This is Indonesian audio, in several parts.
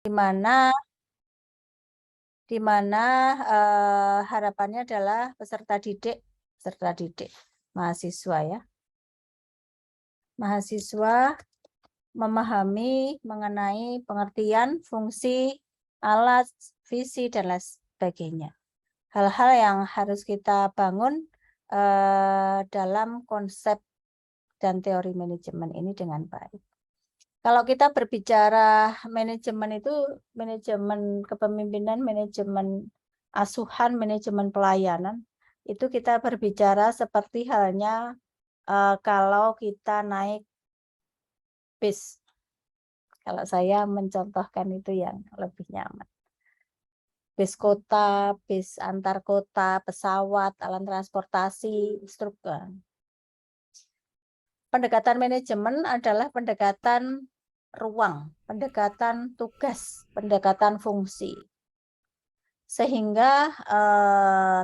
di mana harapannya adalah peserta didik mahasiswa ya. Mahasiswa memahami mengenai pengertian, fungsi, alat, visi, dan lain sebagainya. Hal-hal yang harus kita bangun dalam konsep dan teori manajemen ini dengan baik. Kalau kita berbicara manajemen itu, manajemen kepemimpinan, manajemen asuhan, manajemen pelayanan, itu kita berbicara seperti halnya kalau kita naik bis. Kalau saya mencontohkan itu yang lebih nyaman. Bis kota, bis antar kota, pesawat, alat transportasi, struktur. Pendekatan manajemen adalah pendekatan ruang, pendekatan tugas, pendekatan fungsi. Sehingga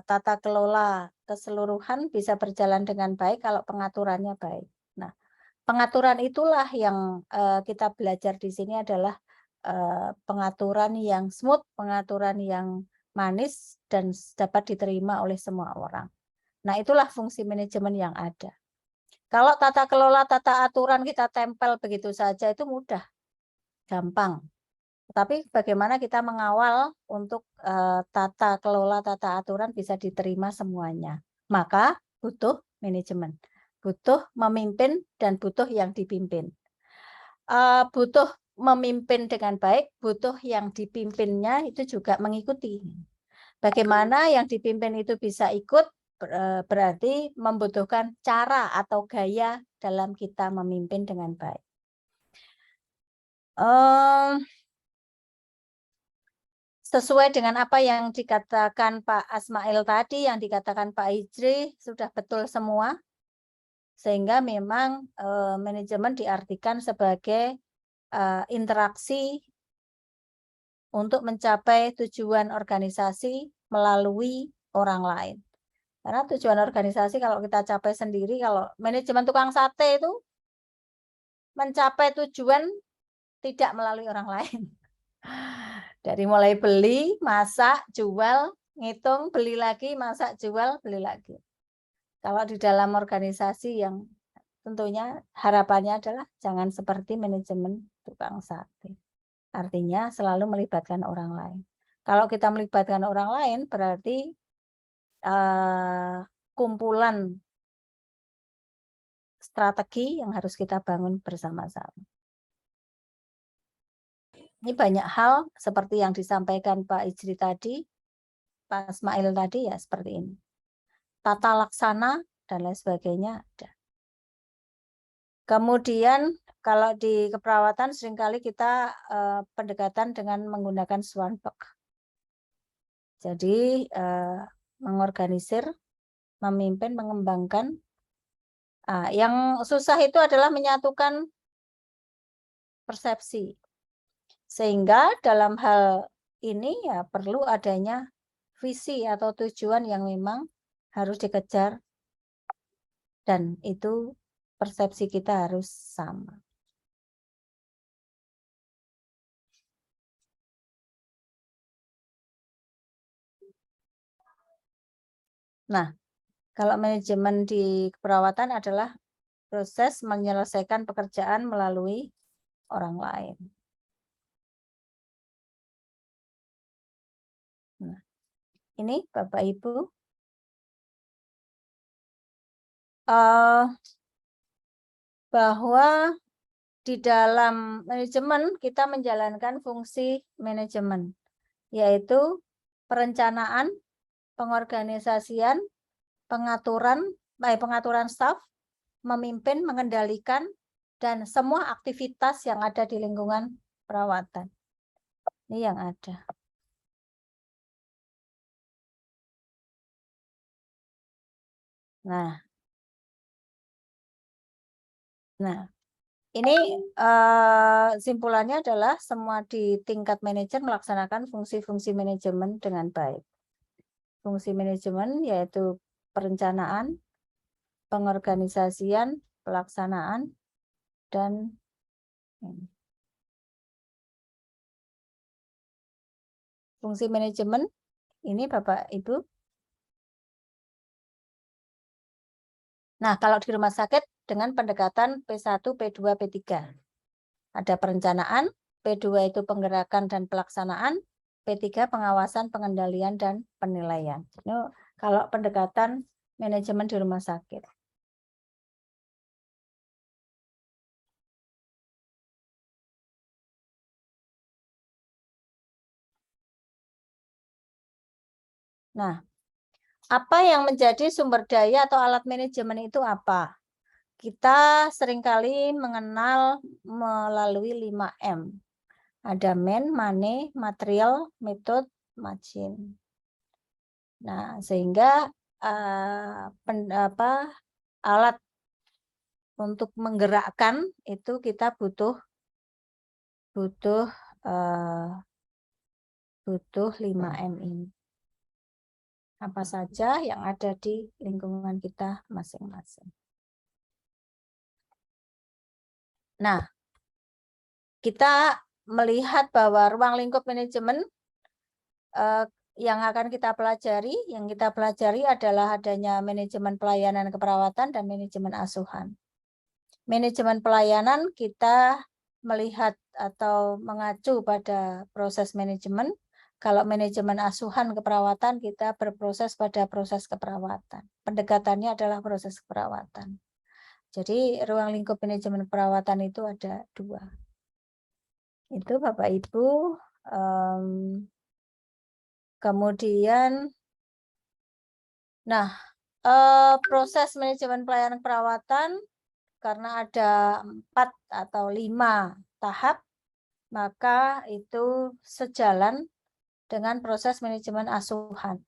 tata kelola keseluruhan bisa berjalan dengan baik kalau pengaturannya baik. Nah, pengaturan itulah yang kita belajar di sini adalah pengaturan yang smooth, pengaturan yang manis dan dapat diterima oleh semua orang. Nah, itulah fungsi manajemen yang ada. Kalau tata kelola, tata aturan kita tempel begitu saja itu mudah, gampang. Tapi bagaimana kita mengawal untuk tata kelola, tata aturan bisa diterima semuanya. Maka butuh manajemen, butuh memimpin dan butuh yang dipimpin. Butuh memimpin dengan baik, butuh yang dipimpinnya itu juga mengikuti. Bagaimana yang dipimpin itu bisa ikut, berarti membutuhkan cara atau gaya dalam kita memimpin dengan baik. Sesuai dengan apa yang dikatakan Pak Asmail tadi, yang dikatakan Pak Hijri, sudah betul semua. Sehingga memang manajemen diartikan sebagai interaksi untuk mencapai tujuan organisasi melalui orang lain. Karena tujuan organisasi kalau kita capai sendiri, kalau manajemen tukang sate itu mencapai tujuan tidak melalui orang lain. Dari mulai beli, masak, jual, ngitung, beli lagi, masak, jual, beli lagi. Kalau di dalam organisasi yang tentunya harapannya adalah jangan seperti manajemen tukang sate. Artinya selalu melibatkan orang lain. Kalau kita melibatkan orang lain berarti kumpulan strategi yang harus kita bangun bersama-sama. Ini banyak hal seperti yang disampaikan Pak Ijri tadi, Pak Ismail tadi ya seperti ini. Tata laksana dan lain sebagainya ada. Kemudian kalau di keperawatan seringkali kita pendekatan dengan menggunakan Swanberg. Jadi mengorganisir, memimpin, mengembangkan. Yang susah itu adalah menyatukan persepsi. Sehingga dalam hal ini ya perlu adanya visi atau tujuan yang memang harus dikejar dan itu persepsi kita harus sama. Nah, kalau manajemen di keperawatan adalah proses menyelesaikan pekerjaan melalui orang lain. Nah, ini Bapak Ibu. Bahwa di dalam manajemen kita menjalankan fungsi manajemen, yaitu perencanaan, pengorganisasian, pengaturan staf, memimpin, mengendalikan, dan semua aktivitas yang ada di lingkungan perawatan. Ini yang ada. Nah, ini simpulannya adalah semua di tingkat manajer melaksanakan fungsi-fungsi manajemen dengan baik. Fungsi manajemen yaitu perencanaan, pengorganisasian, pelaksanaan, dan Fungsi manajemen ini Bapak Ibu. Nah, kalau di rumah sakit dengan pendekatan P1, P2, P3. Ada perencanaan, P2 itu penggerakan dan pelaksanaan, P3 pengawasan, pengendalian, dan penilaian. Ini kalau pendekatan manajemen di rumah sakit. Nah, apa yang menjadi sumber daya atau alat manajemen itu apa? Kita seringkali mengenal melalui 5M. Ada man, money, material, method, margin. Nah, sehingga alat untuk menggerakkan itu kita butuh 5M ini. Apa saja yang ada di lingkungan kita masing-masing. Nah, kita melihat bahwa ruang lingkup manajemen yang akan kita pelajari adalah adanya manajemen pelayanan keperawatan dan manajemen asuhan. Manajemen pelayanan kita melihat atau mengacu pada proses manajemen. Kalau manajemen asuhan keperawatan kita berproses pada proses keperawatan. Pendekatannya adalah proses keperawatan. Jadi ruang lingkup manajemen perawatan itu ada 2. Itu Bapak Ibu. Kemudian, nah proses manajemen pelayanan perawatan karena ada 4 atau 5 tahap, maka itu sejalan dengan proses manajemen asuhan.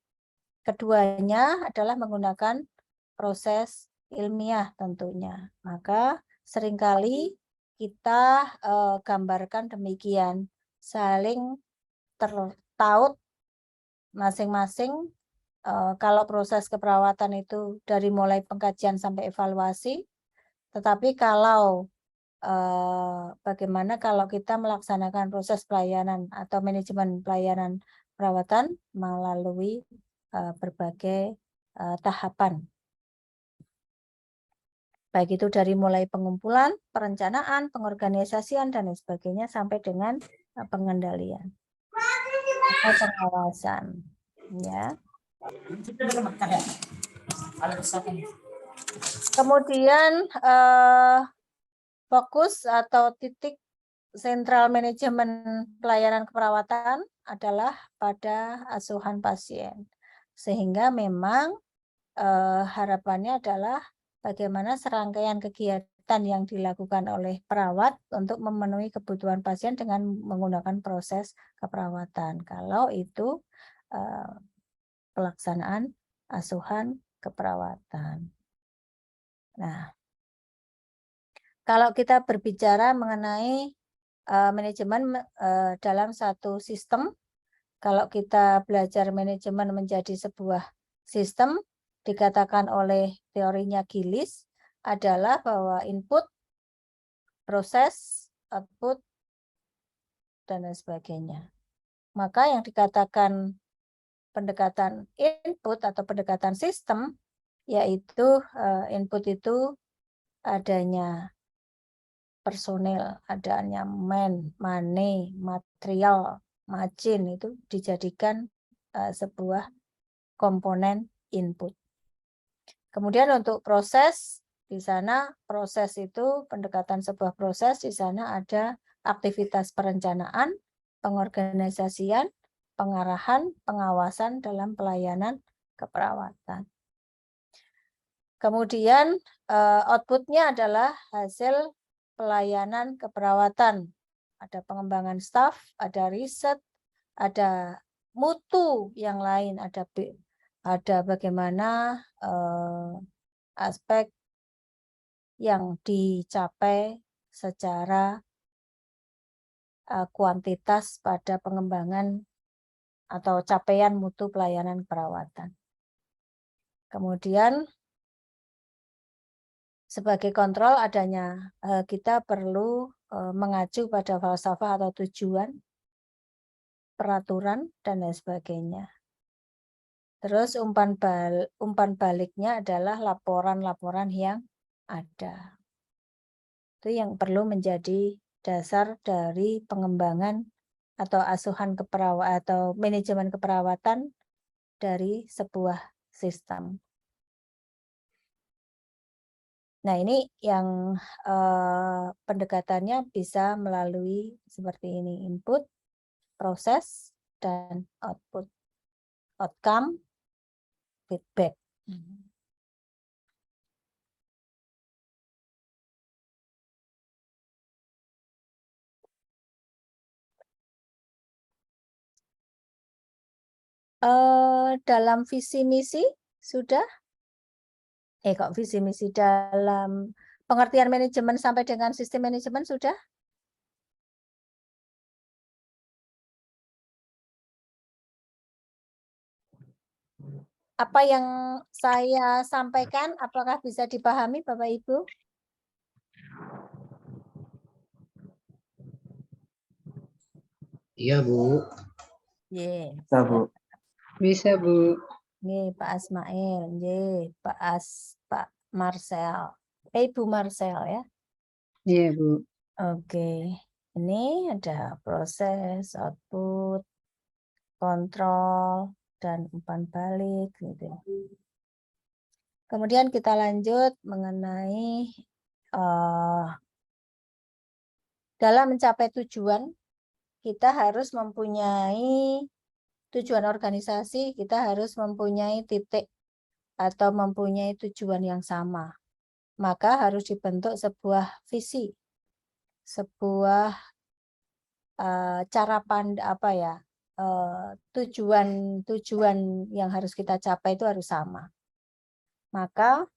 Keduanya adalah menggunakan proses ilmiah tentunya. Maka seringkali kita gambarkan demikian, saling tertaut masing-masing. Kalau proses keperawatan itu dari mulai pengkajian sampai evaluasi, tetapi kalau bagaimana kalau kita melaksanakan proses pelayanan atau manajemen pelayanan perawatan melalui berbagai tahapan. Baik itu dari mulai pengumpulan, perencanaan, pengorganisasian, dan sebagainya sampai dengan pengendalian atau pengawasan. Ya. Kemudian fokus atau titik sentral manajemen pelayanan keperawatan adalah pada asuhan pasien. Sehingga memang harapannya adalah bagaimana serangkaian kegiatan yang dilakukan oleh perawat untuk memenuhi kebutuhan pasien dengan menggunakan proses keperawatan. Kalau itu pelaksanaan asuhan keperawatan. Nah, kalau kita berbicara mengenai manajemen dalam satu sistem, kalau kita belajar manajemen menjadi sebuah sistem, dikatakan oleh teorinya Gillis adalah bahwa input, proses, output, dan lain sebagainya. Maka yang dikatakan pendekatan input atau pendekatan sistem, yaitu input itu adanya personil, adanya man, money, material, margin itu dijadikan sebuah komponen input. Kemudian untuk proses, di sana proses itu pendekatan sebuah proses, di sana ada aktivitas perencanaan, pengorganisasian, pengarahan, pengawasan dalam pelayanan keperawatan. Kemudian outputnya adalah hasil pelayanan keperawatan. Ada pengembangan staf, ada riset, ada mutu yang lain, ada bagaimana aspek yang dicapai secara kuantitas pada pengembangan atau capaian mutu pelayanan perawatan. Kemudian sebagai kontrol adanya kita perlu mengacu pada falsafah atau tujuan. peraturan, dan lain sebagainya. Terus umpan baliknya adalah laporan-laporan yang ada. Itu yang perlu menjadi dasar dari pengembangan atau asuhan keperawatan atau manajemen keperawatan dari sebuah sistem. Nah, ini yang pendekatannya bisa melalui seperti ini, input, proses, dan output. Outcome, feedback. Dalam visi misi sudah? Kok visi misi dalam pengertian manajemen sampai dengan sistem manajemen sudah? Apa yang saya sampaikan, apakah bisa dipahami Bapak Ibu? Iya, Bu. Bisa, Bu. Bisa, Bu. Nih Pak Asmail, Pak Marcel, Ibu Marcel ya. Iya, Bu. Oke, ini ada proses, output, kontrol, dan umpan balik gitu. Kemudian kita lanjut mengenai dalam mencapai tujuan, kita harus mempunyai tujuan organisasi, kita harus mempunyai titik atau mempunyai tujuan yang sama. Maka harus dibentuk sebuah visi, sebuah cara pandang tujuan yang harus kita capai itu harus sama. Maka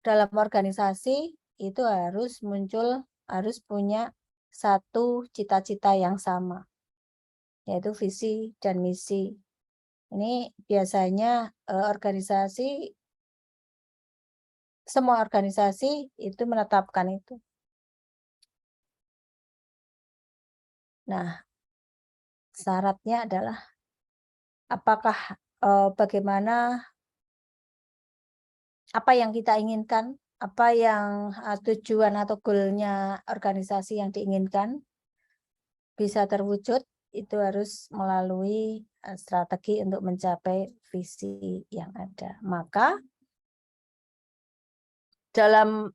dalam organisasi itu harus punya satu cita-cita yang sama, yaitu visi dan misi. Ini biasanya semua organisasi itu menetapkan itu. Nah, syaratnya adalah apakah bagaimana apa yang kita inginkan, apa yang tujuan atau goalnya organisasi yang diinginkan bisa terwujud, itu harus melalui strategi untuk mencapai visi yang ada. Maka dalam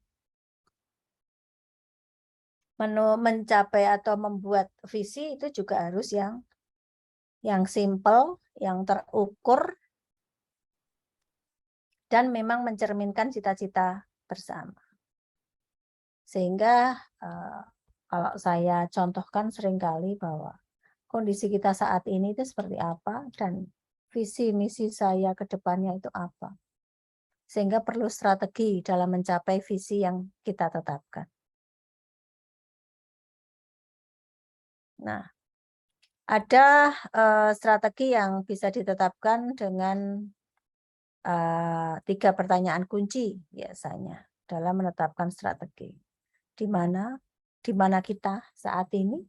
mencapai atau membuat visi itu juga harus yang simple, yang terukur, dan memang mencerminkan cita-cita bersama. Sehingga kalau saya contohkan seringkali bahwa kondisi kita saat ini itu seperti apa dan visi misi saya ke depannya itu apa. Sehingga perlu strategi dalam mencapai visi yang kita tetapkan. Nah, ada strategi yang bisa ditetapkan dengan 3 pertanyaan kunci biasanya dalam menetapkan strategi. Di mana kita saat ini,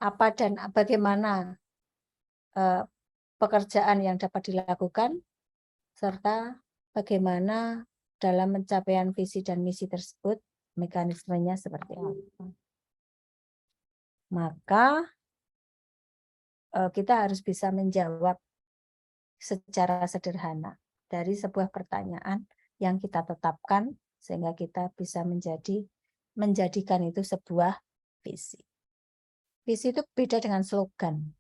apa dan bagaimana pekerjaan yang dapat dilakukan, serta bagaimana dalam pencapaian visi dan misi tersebut, mekanismenya seperti apa. Maka kita harus bisa menjawab secara sederhana dari sebuah pertanyaan yang kita tetapkan sehingga kita bisa menjadikan itu sebuah visi. Visi itu beda dengan slogan.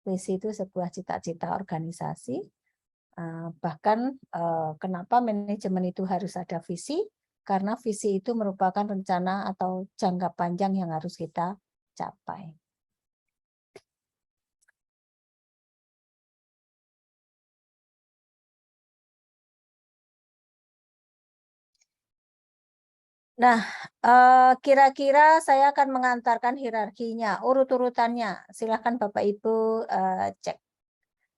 Visi itu sebuah cita-cita organisasi. Bahkan kenapa manajemen itu harus ada visi? Karena visi itu merupakan rencana atau jangka panjang yang harus kita capai. Nah, kira-kira saya akan mengantarkan hierarkinya, urut-urutannya. Silakan Bapak Ibu cek.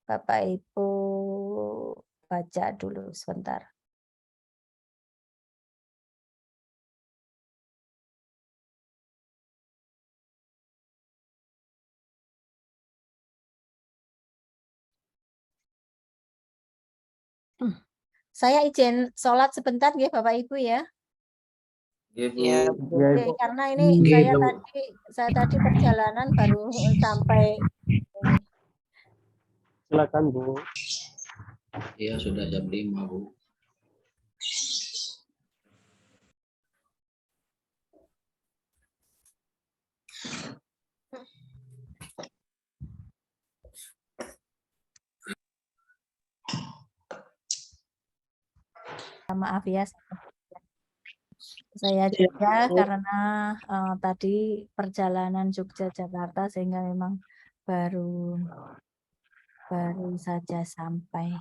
Bapak Ibu baca dulu sebentar. Saya izin sholat sebentar ya Bapak Ibu ya. Iya, Bu. Oke, karena ini saya tadi perjalanan baru sampai ini. Silakan Bu. Iya, sudah jam 5, Bu. Maaf ya, saya juga karena tadi perjalanan Jogja-Jakarta sehingga memang baru saja sampai.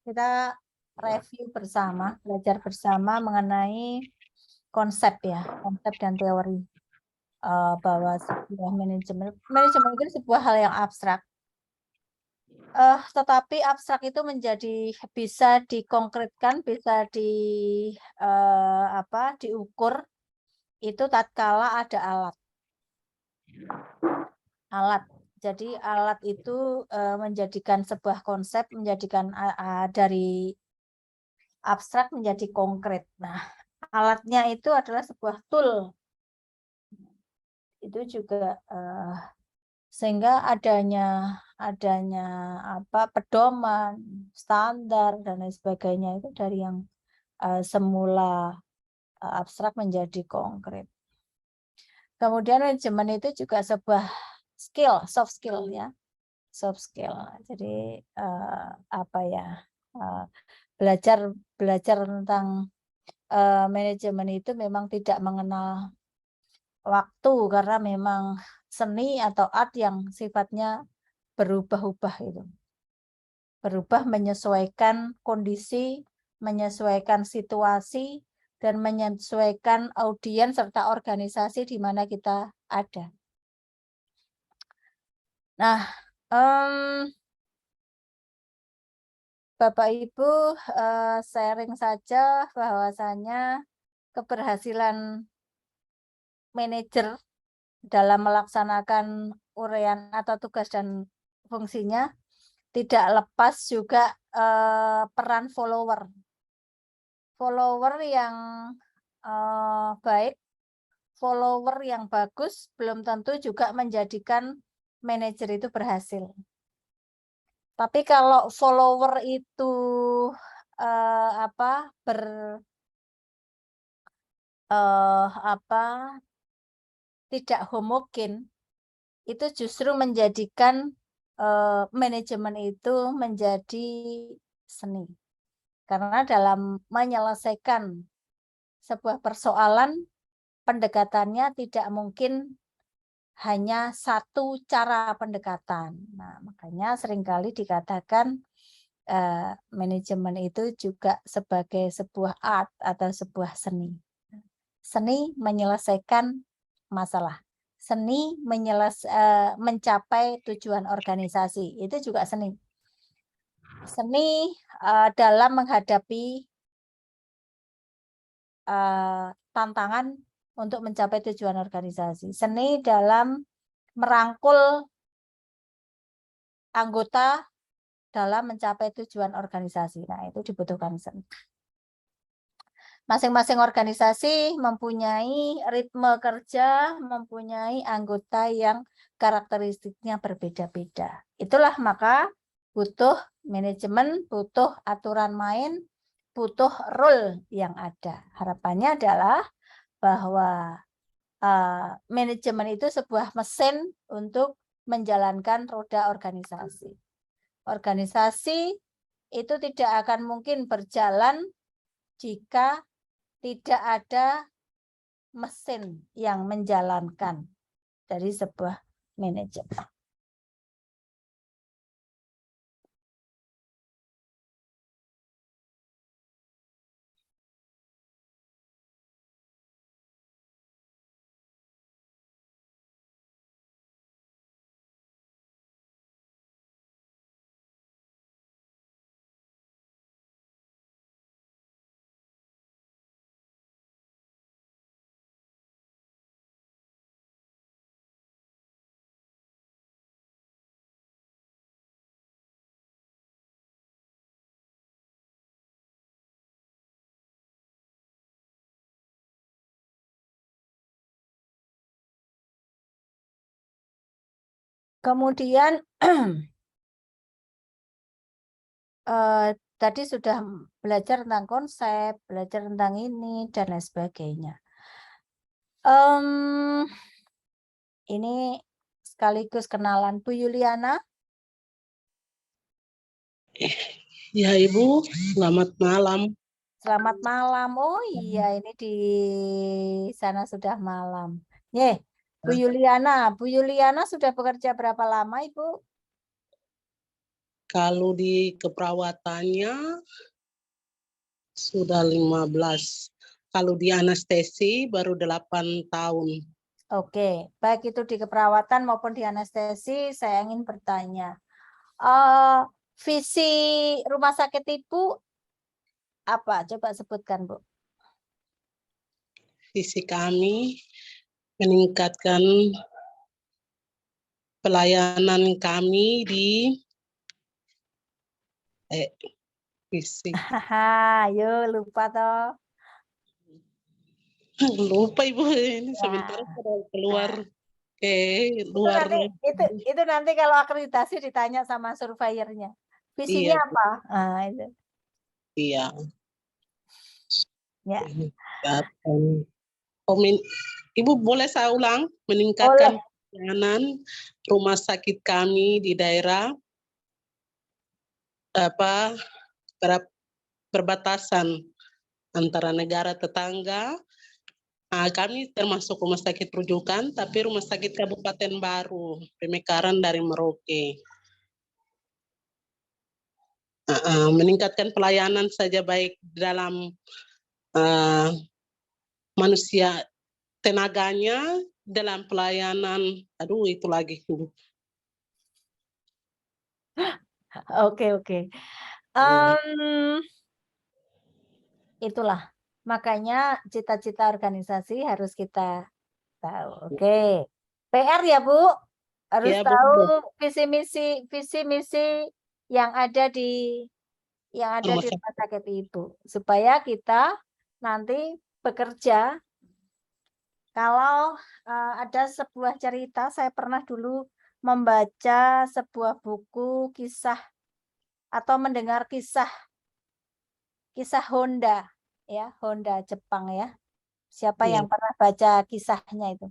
Kita review bersama, belajar bersama mengenai konsep dan teori bahwa sebuah manajemen itu sebuah hal yang abstrak. Tetapi abstrak itu bisa dikonkretkan, bisa diukur itu tatkala ada alat. Jadi alat itu menjadikan sebuah konsep, menjadikan dari abstrak menjadi konkret. Nah, alatnya itu adalah sebuah tool. Itu juga sehingga adanya pedoman, standar dan lain sebagainya itu dari yang semula abstrak menjadi konkret. Kemudian manajemen itu juga sebuah skill, soft skill ya. Soft skill. Jadi belajar tentang manajemen itu memang tidak mengenal waktu karena memang seni atau art yang sifatnya berubah-ubah itu. Berubah menyesuaikan kondisi, menyesuaikan situasi, dan menyesuaikan audiens serta organisasi di mana kita ada. Nah, Bapak Ibu sharing saja bahwasanya keberhasilan manajer dalam melaksanakan uraian atau tugas dan fungsinya tidak lepas juga peran follower. Follower yang baik, follower yang bagus belum tentu juga menjadikan manajer itu berhasil. Tapi kalau follower itu tidak homogen, itu justru menjadikan manajemen itu menjadi seni. Karena dalam menyelesaikan sebuah persoalan, pendekatannya tidak mungkin hanya satu cara pendekatan. Nah, makanya seringkali dikatakan manajemen itu juga sebagai sebuah art atau sebuah seni. Seni menyelesaikan masalah. Seni mencapai tujuan organisasi. Itu juga seni. Seni dalam menghadapi tantangan untuk mencapai tujuan organisasi. Seni dalam merangkul anggota dalam mencapai tujuan organisasi. Nah, itu dibutuhkan seni. Masing-masing organisasi mempunyai ritme kerja, mempunyai anggota yang karakteristiknya berbeda-beda. Itulah maka butuh manajemen, butuh aturan main, butuh role yang ada. Harapannya adalah bahwa manajemen itu sebuah mesin untuk menjalankan roda organisasi. Organisasi itu tidak akan mungkin berjalan jika tidak ada mesin yang menjalankan dari sebuah manajemen. Kemudian tadi sudah belajar tentang konsep, belajar tentang ini dan lain sebagainya. Ini sekaligus kenalan Bu Yuliana. Ya Ibu, selamat malam. Selamat malam. Oh iya, ini di sana sudah malam. Nih, Bu Yuliana. Bu Yuliana sudah bekerja berapa lama, Ibu? Kalau di keperawatannya sudah 15. Kalau di anestesi baru 8 tahun. Oke, baik itu di keperawatan maupun di anestesi, saya ingin bertanya. Visi rumah sakit Ibu apa? Coba sebutkan, Bu. Visi kami meningkatkan pelayanan kami di visi. Haha, yuk lupa toh. Lupa Ibu, ini Ya. sebentar sudah keluar ke Itu luar. nanti kalau akreditasi ditanya sama surveyornya. Visinya Iya, apa? Nah, itu. iya. Ya. Ibu boleh saya ulang? Meningkatkan pelayanan rumah sakit kami di daerah perbatasan antara negara tetangga. Kami termasuk rumah sakit rujukan, tapi rumah sakit Kabupaten Baru, Pemekaran dari Merauke. Meningkatkan pelayanan saja baik dalam manusia tenaganya, dalam pelayanan, itu lagi. Oke. Itulah. Makanya cita-cita organisasi harus kita tahu. Oke. PR ya, Bu. Harus Ya, Bu. tahu visi misi yang ada di rumah sakit Ibu, supaya kita nanti bekerja. Kalau ada sebuah cerita, saya pernah dulu membaca sebuah buku kisah atau mendengar kisah Honda, ya, Honda Jepang ya. Siapa yang pernah baca kisahnya itu?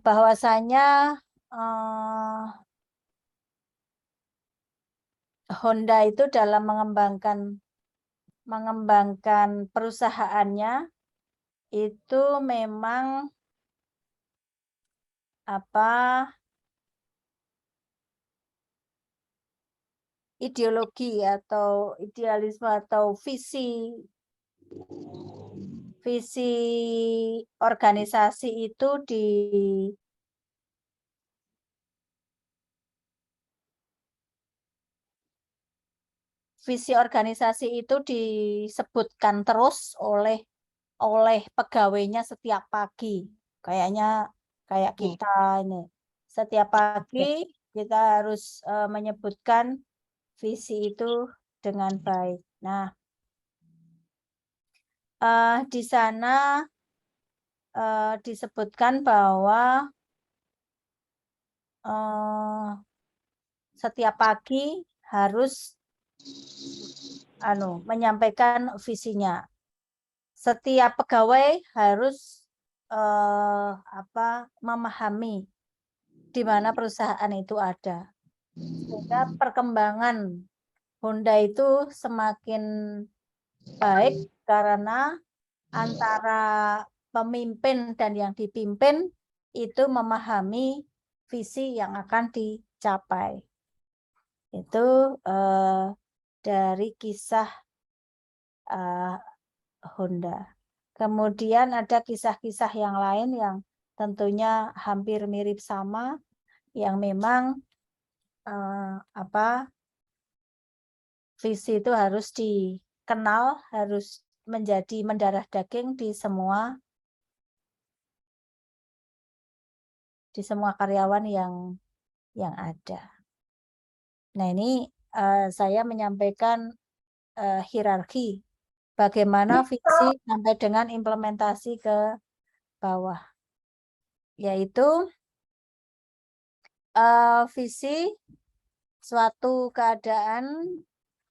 Bahwasanya Honda itu dalam mengembangkan perusahaannya itu memang ideologi atau idealisme atau visi organisasi itu disebutkan terus oleh pegawainya setiap pagi. Kayak kita ini. Setiap pagi kita harus menyebutkan visi itu dengan baik. Nah, di sana disebutkan bahwa setiap pagi harus menyampaikan visinya. Setiap pegawai harus memahami di mana perusahaan itu ada. Sehingga perkembangan Honda itu semakin baik karena antara pemimpin dan yang dipimpin itu memahami visi yang akan dicapai. Itu dari kisah Honda. Kemudian ada kisah-kisah yang lain yang tentunya hampir mirip sama, yang memang visi itu harus dikenal, harus menjadi mendarah daging di semua karyawan yang ada. Nah, ini saya menyampaikan hierarki bagaimana visi sampai dengan implementasi ke bawah, yaitu visi suatu keadaan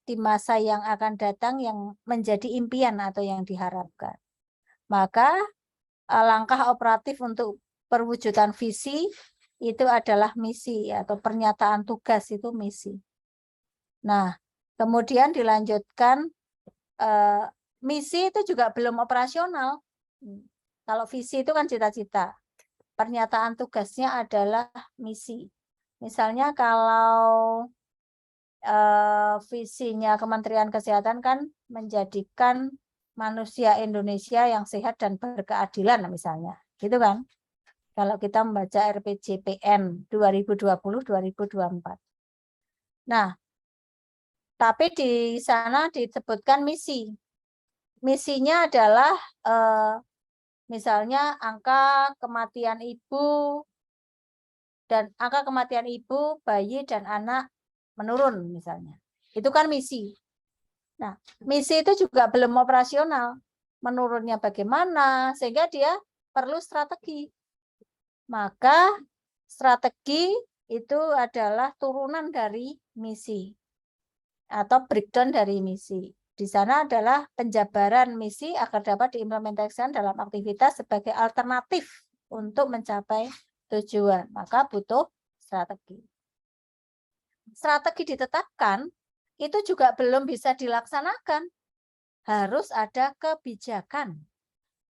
di masa yang akan datang yang menjadi impian atau yang diharapkan. Maka langkah operatif untuk perwujudan visi itu adalah misi atau pernyataan tugas itu misi. Nah, kemudian dilanjutkan misi itu juga belum operasional. Kalau visi itu kan cita-cita. Pernyataan tugasnya adalah misi. Misalnya kalau visinya Kementerian Kesehatan kan menjadikan manusia Indonesia yang sehat dan berkeadilan misalnya, gitu kan? Kalau kita membaca RPJPN 2020-2024. Nah, tapi di sana disebutkan misi. Misinya adalah misalnya angka kematian ibu dan angka kematian ibu, bayi dan anak menurun misalnya. Itu kan misi. Nah, misi itu juga belum operasional. Menurunnya bagaimana sehingga dia perlu strategi. Maka strategi itu adalah turunan dari misi atau breakdown dari misi. Di sana adalah penjabaran misi agar dapat diimplementasikan dalam aktivitas sebagai alternatif untuk mencapai tujuan. Maka butuh strategi. Strategi ditetapkan, itu juga belum bisa dilaksanakan. Harus ada kebijakan.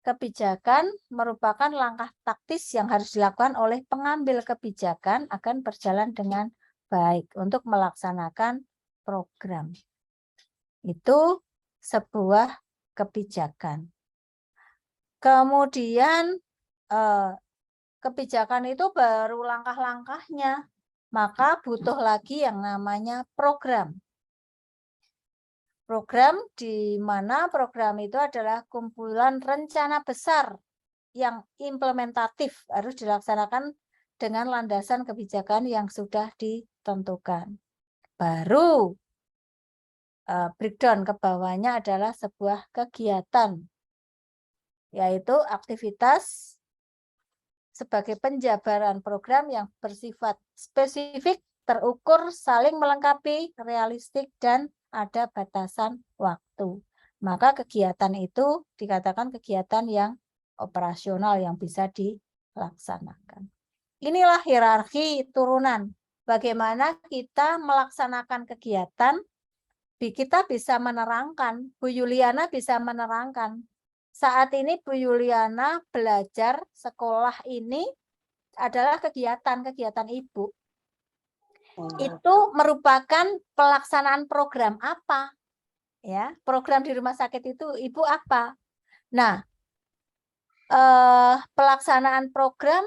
Kebijakan merupakan langkah taktis yang harus dilakukan oleh pengambil kebijakan agar berjalan dengan baik untuk melaksanakan program. Itu sebuah kebijakan. Kemudian kebijakan itu baru langkah-langkahnya, maka butuh lagi yang namanya program. Program di mana program itu adalah kumpulan rencana besar yang implementatif harus dilaksanakan dengan landasan kebijakan yang sudah ditentukan. Baru breakdown ke bawahnya adalah sebuah kegiatan, yaitu aktivitas sebagai penjabaran program yang bersifat spesifik, terukur, saling melengkapi, realistik, dan ada batasan waktu. Maka kegiatan itu dikatakan kegiatan yang operasional yang bisa dilaksanakan. Inilah hierarki turunan. Bagaimana kita melaksanakan kegiatan, kita bisa menerangkan, Bu Yuliana bisa menerangkan. Saat ini Bu Yuliana belajar sekolah ini adalah kegiatan Ibu. Itu merupakan pelaksanaan program apa? Ya, program di rumah sakit itu Ibu apa? Nah, pelaksanaan program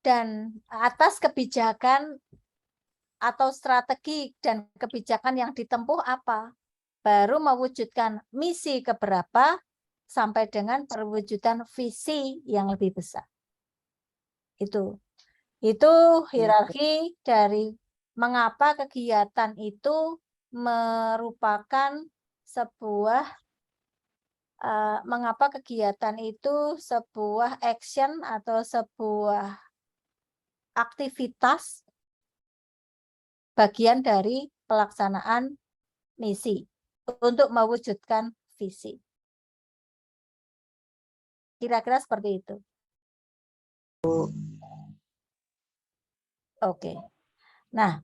dan atas kebijakan atau strategi dan kebijakan yang ditempuh apa? Baru mewujudkan misi keberapa sampai dengan perwujudan visi yang lebih besar. Itu hierarki dari mengapa kegiatan itu merupakan sebuah mengapa kegiatan itu sebuah action atau sebuah aktivitas bagian dari pelaksanaan misi untuk mewujudkan visi. Kira-kira seperti itu. Oke. Nah,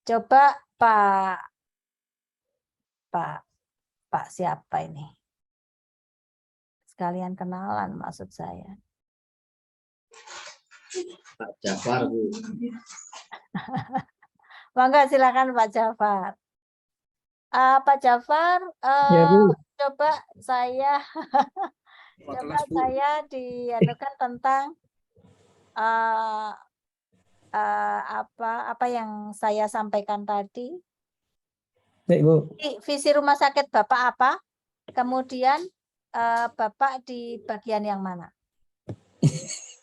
coba Pak siapa ini? Sekalian kenalan maksud saya. Pak Jafar, Bu. Mangga silakan Pak Jafar. Pak Jafar, Ya, Bu. coba saya dianukan tentang apa yang saya sampaikan tadi. Baik, Bu. Visi rumah sakit Bapak apa? Kemudian Bapak di bagian yang mana?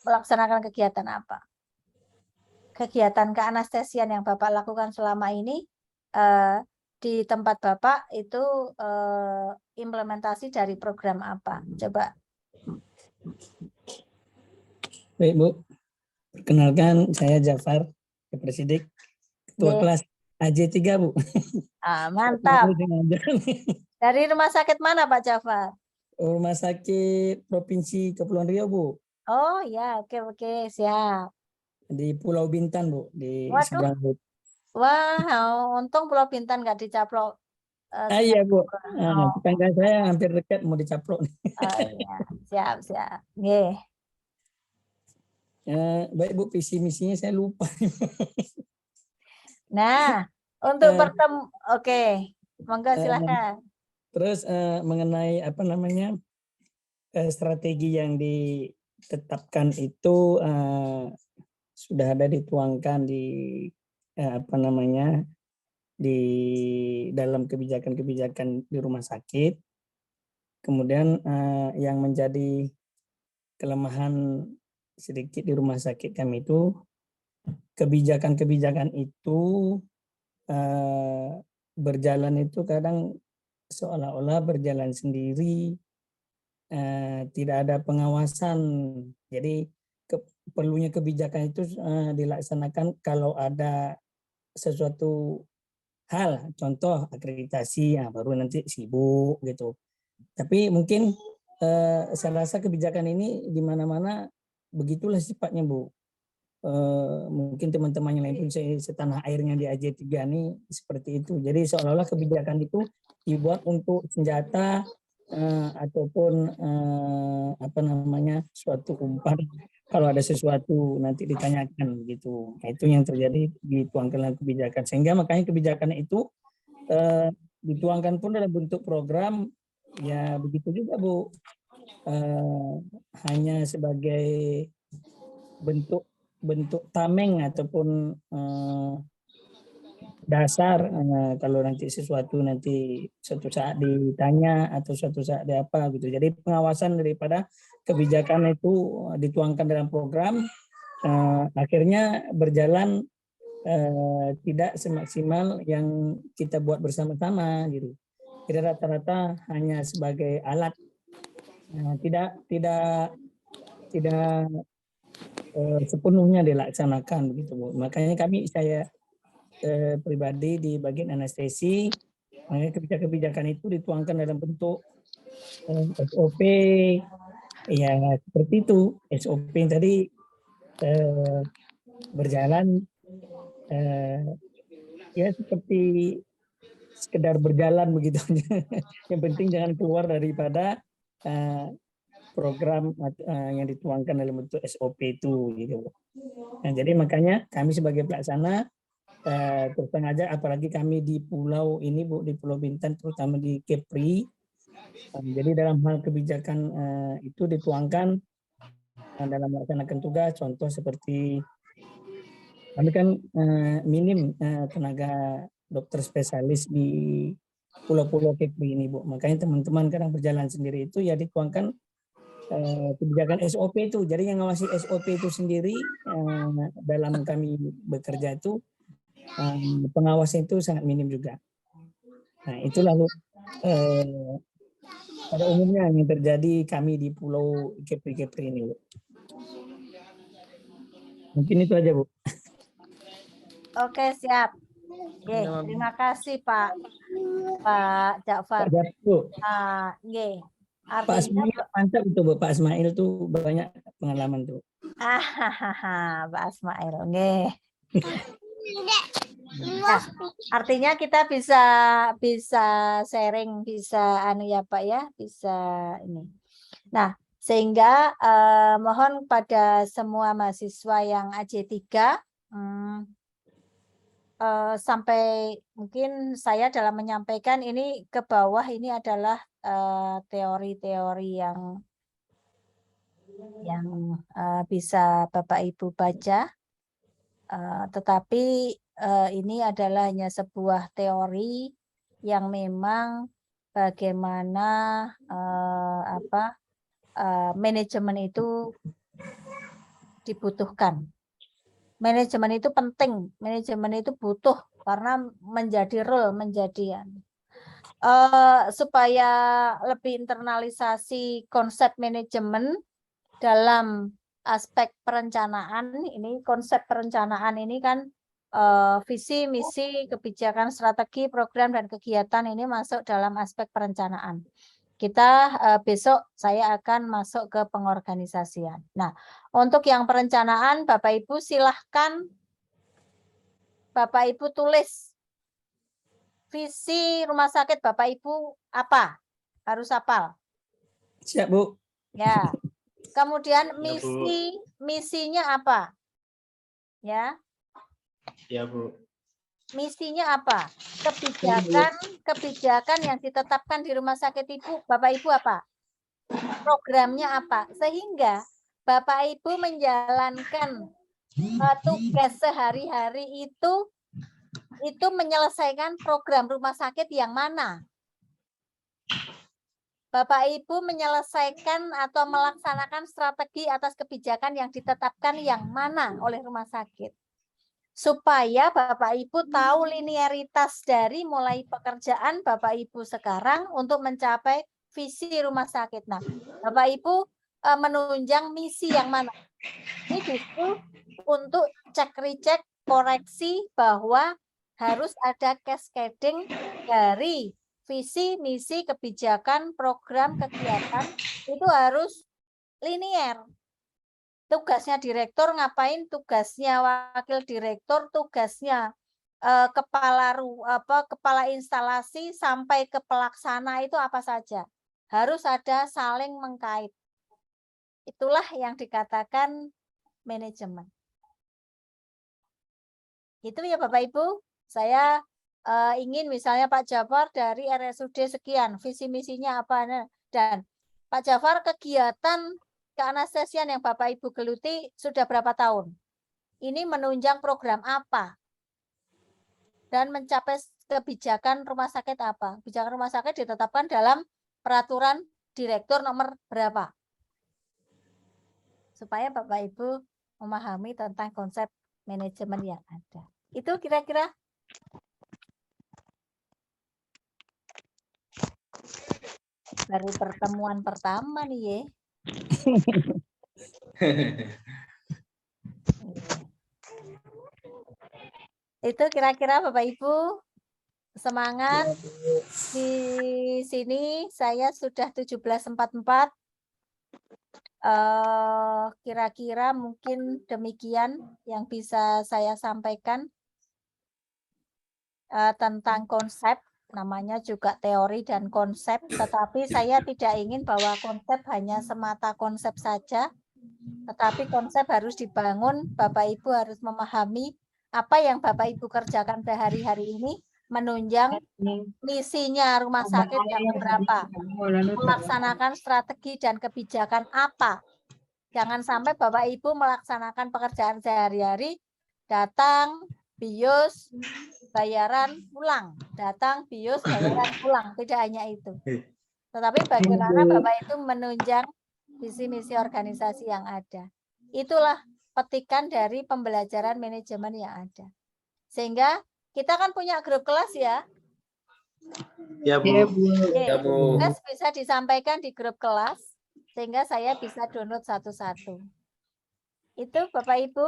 Melaksanakan kegiatan apa? Kegiatan keanestesian yang Bapak lakukan selama ini di tempat Bapak itu implementasi dari program apa? Coba. Baik, Bu. Perkenalkan, saya Jafar. Presidik, Ketua Nggih. Kelas AJ3 Bu. Mantap. Dengan Dari rumah sakit mana Pak Jafar? Rumah Sakit Provinsi Kepulauan Riau Bu, Oh ya, oke, siap. di Pulau Bintan Bu, di Waduh. seberang Bu. Wah, untung Pulau Bintan nggak dicaplok Iya Bu, Singapura. Oh, tetangga saya hampir dekat mau dicaplok. iya, siap. Nggih. Baik Bu, visi misinya saya lupa. Nah, untuk Eh, oke, monggo silakan. Terus mengenai apa namanya strategi yang ditetapkan itu sudah ada dituangkan di apa namanya di dalam kebijakan-kebijakan di rumah sakit. Kemudian yang menjadi kelemahan sedikit di rumah sakit kami itu kebijakan-kebijakan itu berjalan itu kadang seolah-olah berjalan sendiri, tidak ada pengawasan. Jadi perlunya kebijakan itu dilaksanakan kalau ada sesuatu hal, contoh akreditasi, baru nanti sibuk gitu. Tapi mungkin saya rasa kebijakan ini di mana-mana begitulah sifatnya Bu. Mungkin teman-teman yang lain pun setanah airnya di AJ3 ini seperti itu. Jadi seolah-olah kebijakan itu dibuat untuk senjata ataupun apa namanya suatu umpan kalau ada sesuatu nanti ditanyakan gitu. Nah, itu yang terjadi dituangkan dalam kebijakan, sehingga makanya kebijakan itu dituangkan pun dalam bentuk program ya begitu juga Bu, hanya sebagai bentuk tameng ataupun dasar kalau nanti sesuatu nanti suatu saat ditanya atau suatu saat di apa gitu. Jadi pengawasan daripada kebijakan itu dituangkan dalam program akhirnya berjalan tidak semaksimal yang kita buat bersama-sama gitu. Jadi rata-rata hanya sebagai alat, tidak sepenuhnya dilaksanakan begitu Bu. Makanya saya pribadi di bagian anestesi, kebijakan-kebijakan itu dituangkan dalam bentuk SOP, ya seperti itu. SOP yang tadi berjalan ya seperti sekedar berjalan begitu. Yang penting jangan keluar daripada program yang dituangkan dalam bentuk SOP itu gitu. Nah, jadi makanya kami sebagai pelaksana terus aja, apalagi kami di pulau ini Bu, di Pulau Bintan terutama di Kepri. Jadi dalam hal kebijakan itu dituangkan dalam melaksanakan tugas, contoh seperti kami kan minim tenaga dokter spesialis di pulau-pulau Kepri ini Bu. Makanya teman-teman kadang berjalan sendiri itu ya dituangkan kebijakan SOP itu. Jadi yang ngawasi SOP itu sendiri dalam kami bekerja itu pengawasan itu sangat minim juga. Nah itu lalu pada umumnya yang terjadi kami di Pulau Kepri ini Bu. Mungkin itu aja Bu. Oke, siap. Oke, terima kasih Pak Jafar. Pak Jafar, Nggih. Pak Artinya Ismail mantap itu Bu. Pak Ismail tuh banyak pengalaman tuh. Pak Ismail. Nggih. Nah, artinya kita bisa sharing, bisa ya Pak ya, bisa ini. Nah, sehingga mohon pada semua mahasiswa yang AJ3 sampai mungkin saya dalam menyampaikan ini ke bawah ini adalah teori-teori yang bisa Bapak Ibu baca, tetapi ini adalah hanya sebuah teori yang memang bagaimana manajemen itu dibutuhkan. Manajemen itu penting, manajemen itu butuh karena menjadi role, supaya lebih internalisasi konsep manajemen dalam aspek perencanaan. Ini konsep perencanaan ini kan visi, misi, kebijakan, strategi, program, dan kegiatan ini masuk dalam aspek perencanaan. Kita besok saya akan masuk ke pengorganisasian. Nah, untuk yang perencanaan, Bapak Ibu silahkan Bapak Ibu tulis visi rumah sakit Bapak Ibu apa? Harus hafal. Siap, Bu. Ya. Kemudian Ya, Bu. misinya apa? Ya. Ya, Bu. Misinya apa? Kebijakan yang ditetapkan di rumah sakit Ibu, Bapak Ibu apa? Programnya apa? Sehingga Bapak Ibu menjalankan tugas sehari-hari itu menyelesaikan program rumah sakit yang mana? Bapak Ibu menyelesaikan atau melaksanakan strategi atas kebijakan yang ditetapkan yang mana oleh rumah sakit. Supaya Bapak Ibu tahu linearitas dari mulai pekerjaan Bapak Ibu sekarang untuk mencapai visi rumah sakit. Nah, Bapak Ibu menunjang misi yang mana? Ini justru untuk cek-recek koreksi bahwa harus ada cascading dari visi, misi, kebijakan, program, kegiatan itu harus linier. Tugasnya direktur ngapain, tugasnya wakil direktur, tugasnya kepala instalasi sampai ke pelaksana itu apa saja. Harus ada saling mengkait. Itulah yang dikatakan manajemen. Itu ya Bapak Ibu, saya ingin misalnya Pak Jafar dari RSUD sekian, visi misinya apa, dan Pak Jafar kegiatan keanestesian yang Bapak Ibu geluti sudah berapa tahun? Ini menunjang program apa? Dan mencapai kebijakan rumah sakit apa? Kebijakan rumah sakit ditetapkan dalam peraturan direktur nomor berapa? Supaya Bapak Ibu memahami tentang konsep manajemen yang ada. Itu kira-kira. Baru pertemuan pertama nih ya. Itu kira-kira Bapak Ibu semangat. Di sini saya sudah 17.44. Kira-kira mungkin demikian yang bisa saya sampaikan tentang konsep. Namanya juga teori dan konsep, tetapi saya tidak ingin bahwa konsep hanya semata konsep saja, tetapi konsep harus dibangun. Bapak Ibu harus memahami apa yang Bapak Ibu kerjakan sehari-hari ini menunjang misinya rumah sakit yang berapa, melaksanakan strategi dan kebijakan apa. Jangan sampai Bapak Ibu melaksanakan pekerjaan sehari-hari, datang, bius, bayaran, pulang. Datang, bius, bayaran, pulang. Tidak hanya itu. Tetapi bagaimana Bapak itu menunjang visi misi organisasi yang ada. Itulah petikan dari pembelajaran manajemen yang ada. Sehingga kita kan punya grup kelas ya. Ya, Bu. Ya, Bu. Tugas bisa disampaikan di grup kelas sehingga saya bisa download satu-satu. Itu Bapak Ibu.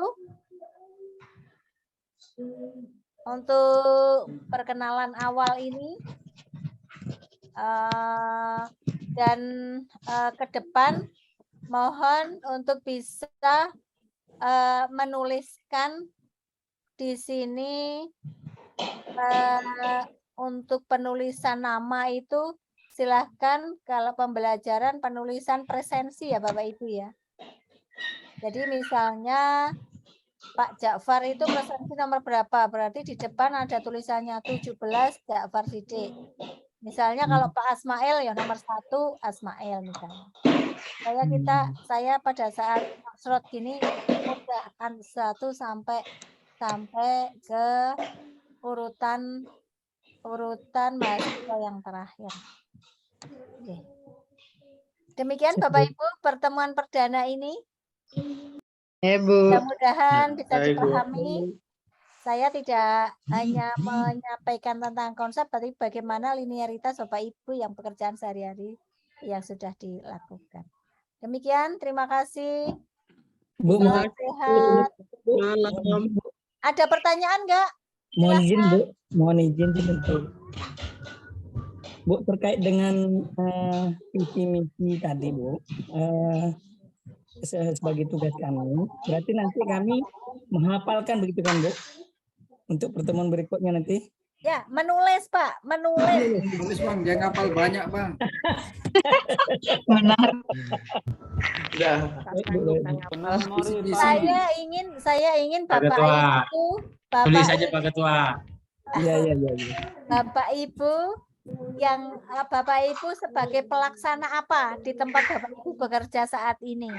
Untuk perkenalan awal ini dan ke depan mohon untuk bisa menuliskan di sini untuk penulisan nama itu silahkan kalau pembelajaran penulisan presensi ya Bapak Ibu ya. Jadi misalnya Pak Ja'far itu presensi nomor berapa? Berarti di depan ada tulisannya 17 Ja'far Sidik. Misalnya kalau Pak Asmail ya nomor 1 Asmail misalnya. Saya pada saat slot gini udah 1 sampai ke urutan mahasiswa yang terakhir. Oke. Demikian Bapak Ibu pertemuan perdana ini. Mudah-mudahan bisa dipahami. Saya tidak hanya menyampaikan tentang konsep, tapi bagaimana linearitas Bapak Ibu yang pekerjaan sehari-hari yang sudah dilakukan. Demikian, terima kasih. Bu, Salam sehat. Malam. Ada pertanyaan nggak? Mohon izin Silakan. Bu, mohon izin sebentar. Bu, terkait dengan visi misi tadi Bu, sebagai tugas kami, berarti nanti kami menghafalkan begitu kan Bu, untuk pertemuan berikutnya nanti. Ya, menulis Pak, menulis. Tulis Bang, dia ngapal banyak Bang. Benar. Udah. Baik, Bu, baik. Saya ingin Pak Bapak Ketua. Ibu, Tulis aja Pak Ketua. Iya, iya, iya. Bapak Ibu yang Bapak Ibu sebagai pelaksana apa di tempat Bapak Ibu bekerja saat ini?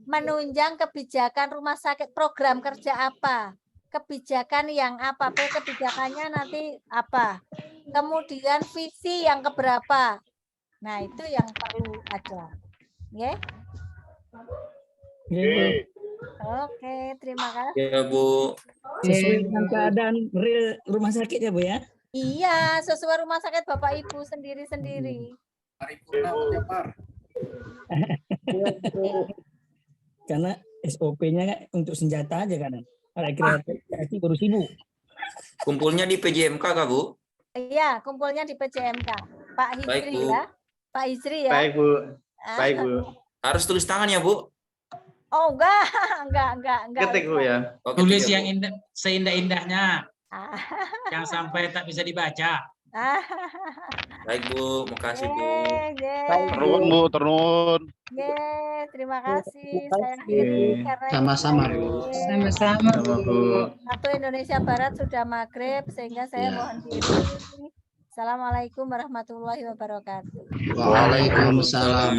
Menunjang kebijakan rumah sakit, program kerja apa? Kebijakan yang apa? Kebijakannya nanti apa? Kemudian visi yang keberapa? Nah, itu yang perlu ada. Ya. Iya, Bu. Oke, terima kasih. Ya Bu. Sesuai dengan keadaan real rumah sakit ya Bu ya. Iya, sesuai rumah sakit Bapak Ibu sendiri-sendiri. Paripurna Japar. Karena SOP-nya kan untuk senjata aja kan. Rekreasi baru sibuk. Kumpulnya di PJMK kah, Bu? Iya, kumpulnya di PJMK. Pak Baik, Hizri Bu. ya. Pak Hizri ya. Baik Bu. Ah, Baik Bu. Harus tulis tangan ya, Bu? Oh, enggak, enggak. Ketik Bu ya. Oke, Tulis tiga, yang Bu. indah, seindah-indahnya, Ah, yang sampai tak bisa dibaca. ah. Baik Bu, makasih Bu. Turun Bu, turun. Terima kasih. Saya Oke. akhiri karena Sama-sama, ini Bu. Sama-sama. Sama Bu. waktu Indonesia Barat sudah maghrib sehingga saya Ya. mohon diri. Assalamualaikum warahmatullahi wabarakatuh. Waalaikumsalam.